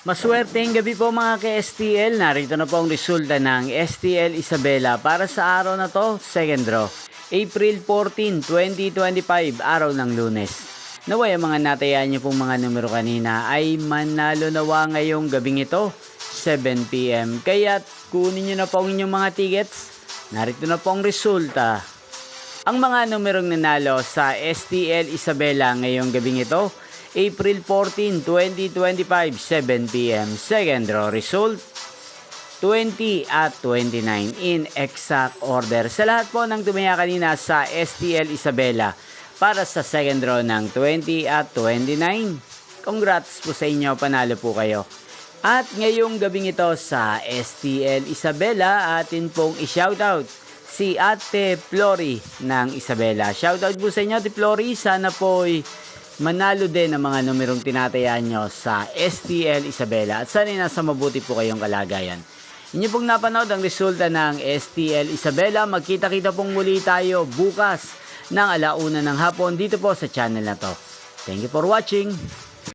Maswerteng gabi po mga ka-STL. Narito na po ang resulta ng STL Isabela para sa araw na to, second draw. April 14, 2025, araw ng Lunes. Naway ang mga natayan niyo pong mga numero kanina ay manalo nawa ngayong gabing ito, 7 PM. Kaya kunin niyo na po ang inyong mga tickets. Narito na po ang resulta. Ang mga numerong nanalo sa STL Isabela ngayong gabing ito, April 14, 2025, 7 PM. Second draw result, 20 at 29 in exact order. Sa lahat po ng tumaya kanina sa STL Isabela para sa second draw ng 20 at 29. Congrats po sa inyo, panalo po kayo. At ngayong gabing ito sa STL Isabela, atin pong i-shoutout si Ate Flory ng Isabela. Shoutout po sa inyo, Ate Flory. Sana po'y manalo din ang mga numerong tinatayaan nyo sa STL Isabela at sana nasa mabuti po kayong kalagayan. Inyo pong napanood ang resulta ng STL Isabela. Magkita-kita pong muli tayo bukas ng 1:00 ng hapon dito po sa channel na to. Thank you for watching.